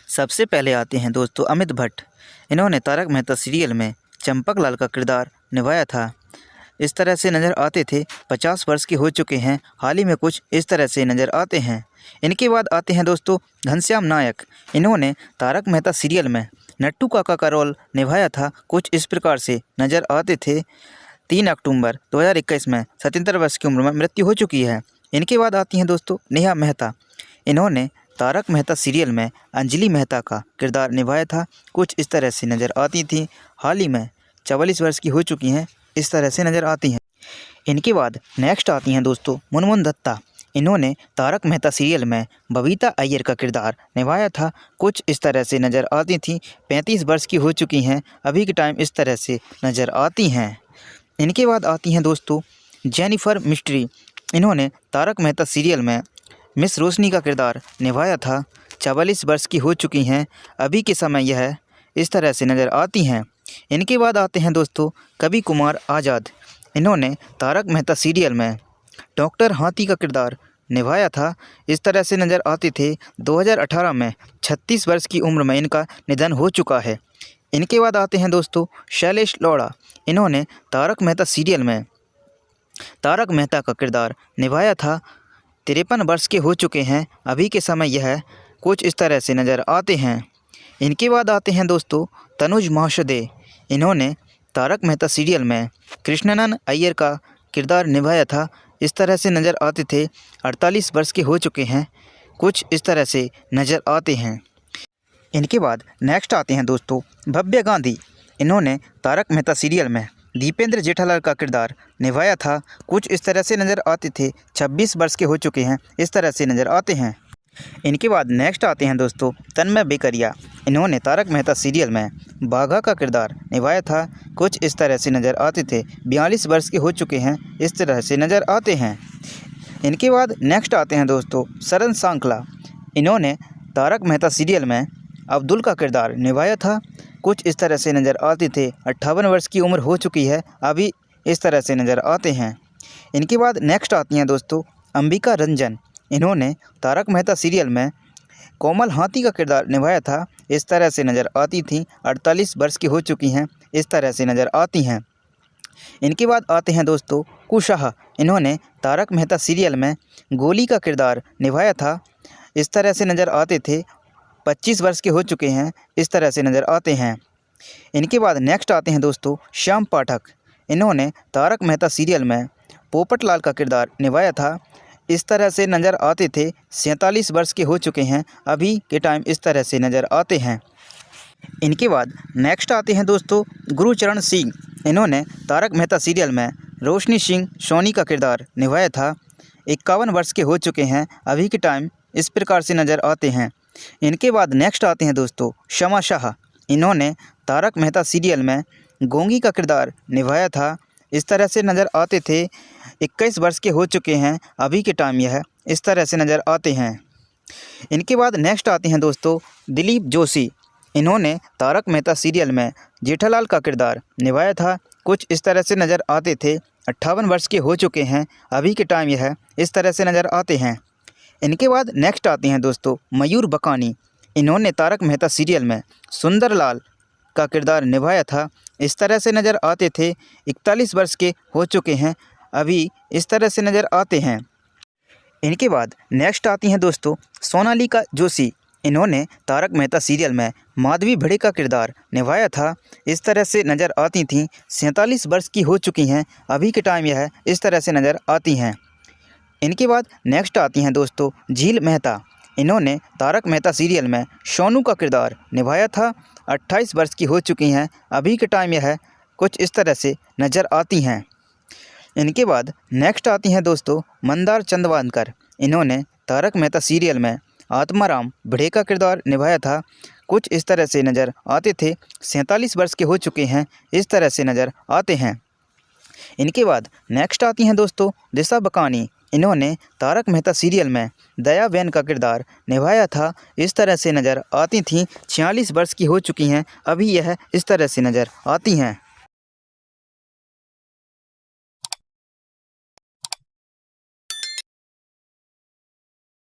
सबसे पहले आते हैं दोस्तों अमित भट्ट। इन्होंने तारक मेहता सीरियल में चंपक लाल का किरदार निभाया था। इस तरह से नज़र आते थे। 50 वर्ष के हो चुके हैं, हाल ही में कुछ इस तरह से नज़र आते हैं। इनके बाद आते हैं दोस्तों घनश्याम नायक। इन्होंने तारक मेहता सीरियल में नट्टू काका का रोल निभाया था। कुछ इस प्रकार से नज़र आते थे। 3 अक्टूबर 2021 में 77 वर्ष की उम्र में मृत्यु हो चुकी है। इनके बाद आती हैं दोस्तों नेहा मेहता। इन्होंने तारक मेहता सीरियल में अंजलि मेहता का किरदार निभाया था। कुछ इस तरह से नज़र आती थी। हाल ही में 44 वर्ष की हो चुकी हैं, इस तरह से नज़र आती हैं। इनके बाद नेक्स्ट आती हैं दोस्तों मुनमुन दत्ता। इन्होंने तारक मेहता सीरियल में बबीता अय्यर का किरदार निभाया था। कुछ इस तरह से नज़र आती थी। 35 वर्ष की हो चुकी हैं, अभी के टाइम इस तरह से नज़र आती हैं। इनके बाद आती हैं दोस्तों जेनिफर मिस्ट्री। इन्होंने तारक मेहता सीरियल में मिस रोशनी का किरदार निभाया था। 44 वर्ष की हो चुकी हैं, अभी के समय यह इस तरह से नज़र आती हैं। इनके बाद आते हैं दोस्तों कवि कुमार आज़ाद। इन्होंने तारक मेहता सीरियल में डॉक्टर हाथी का किरदार निभाया था। इस तरह से नज़र आते थे। 2018 में 36 वर्ष की उम्र में इनका निधन हो चुका है। इनके बाद आते हैं दोस्तों शैलेश लौड़ा। इन्होंने तारक मेहता सीरियल में तारक मेहता का किरदार निभाया था। 53 वर्ष के हो चुके हैं, अभी के समय यह कुछ इस तरह से नज़र आते हैं। इनके बाद आते हैं दोस्तों तनुज महाशदे। इन्होंने तारक मेहता सीरियल में कृष्णनंदन अय्यर का किरदार निभाया था। इस तरह से नज़र आते थे। 48 वर्ष के हो चुके हैं, कुछ इस तरह से नज़र आते हैं। इनके बाद नेक्स्ट आते हैं दोस्तों भव्या गांधी। इन्होंने तारक मेहता सीरियल में दीपेंद्र जेठालाल का किरदार निभाया था। कुछ इस तरह से नज़र आते थे। 26 वर्ष के हो चुके हैं, इस तरह से नज़र आते हैं। इनके बाद नेक्स्ट आते हैं दोस्तों तन्मय बेकरिया। इन्होंने तारक मेहता सीरियल में बाघा का किरदार निभाया था। कुछ इस तरह से नज़र आते थे। 42 वर्ष के हो चुके हैं, इस तरह से नज़र आते हैं। इनके बाद नेक्स्ट आते हैं दोस्तों सरन सांकला। इन्होंने तारक मेहता सीरियल में अब्दुल का किरदार निभाया था। कुछ इस तरह से नज़र आते थे। 58 वर्ष की उम्र हो चुकी है, अभी इस तरह से नज़र आते हैं। इनके बाद नेक्स्ट आती हैं दोस्तों अंबिका रंजन। इन्होंने तारक मेहता सीरियल में कोमल हाथी का किरदार निभाया था। इस तरह से नज़र आती थी। 48 वर्ष की हो चुकी हैं, इस तरह से नज़र आती हैं। इनके बाद आते हैं दोस्तों कुशाह। इन्होंने तारक मेहता सीरियल में गोली का किरदार निभाया था। इस तरह से नज़र आते थे। 25 वर्ष के हो चुके हैं, इस तरह से नज़र आते हैं। इनके बाद नेक्स्ट आते हैं दोस्तों श्याम पाठक। इन्होंने तारक मेहता सीरियल में पोपटलाल का किरदार निभाया था। इस तरह से नज़र आते थे। 47 वर्ष के हो चुके हैं, अभी के टाइम इस तरह से नज़र आते हैं। इनके बाद नेक्स्ट आते हैं दोस्तों गुरुचरण सिंह। इन्होंने तारक मेहता सीरियल में रोशनी सिंह सोनी का किरदार निभाया था। 51 वर्ष के हो चुके हैं, अभी के टाइम इस प्रकार से नज़र आते हैं। इनके बाद नेक्स्ट आते हैं दोस्तों शमा शाह। इन्होंने तारक मेहता सीरियल में गोंगी का किरदार निभाया था। इस तरह से नज़र आते थे। 21 वर्ष के हो चुके हैं, अभी के टाइम यह इस तरह से नज़र आते हैं। इनके बाद नेक्स्ट आते हैं दोस्तों दिलीप जोशी। इन्होंने तारक मेहता सीरियल में जेठालाल का किरदार निभाया था। कुछ इस तरह से नज़र आते थे। 58 वर्ष के हो चुके हैं, अभी के टाइम यह इस तरह से नज़र आते हैं। इनके बाद नेक्स्ट आते हैं दोस्तों मयूर बकानी। इन्होंने तारक मेहता सीरियल में सुंदरलाल का किरदार निभाया था। इस तरह से नज़र आते थे। 41 वर्ष के हो चुके हैं, अभी इस तरह से नज़र आते हैं। इनके बाद नेक्स्ट आती हैं दोस्तों सोनालिका जोशी। इन्होंने तारक मेहता सीरियल में माधवी भिड़े का किरदार निभाया था। इस तरह से नज़र आती थीं। 47 वर्ष की हो चुकी हैं, अभी के टाइम यह इस तरह से नज़र आती हैं। इनके बाद नेक्स्ट आती हैं दोस्तों झील मेहता। इन्होंने तारक मेहता सीरियल में सोनू का किरदार निभाया था। 28 वर्ष की हो चुकी हैं, अभी के टाइम यह कुछ इस तरह से नज़र आती हैं। इनके बाद नेक्स्ट आती हैं दोस्तों मंदार चंदवानकर। इन्होंने तारक मेहता सीरियल में आत्माराम भिड़े का किरदार निभाया था। कुछ इस तरह से नज़र आते थे। 47 वर्ष के हो चुके हैं, इस तरह से नज़र आते हैं। इनके बाद नेक्स्ट आती हैं दोस्तों दिशा बकानी। इन्होंने तारक मेहता सीरियल में दया बेन का किरदार निभाया था। इस तरह से नज़र आती थीं। 46 वर्ष की हो चुकी हैं, अभी यह इस तरह से नज़र आती हैं।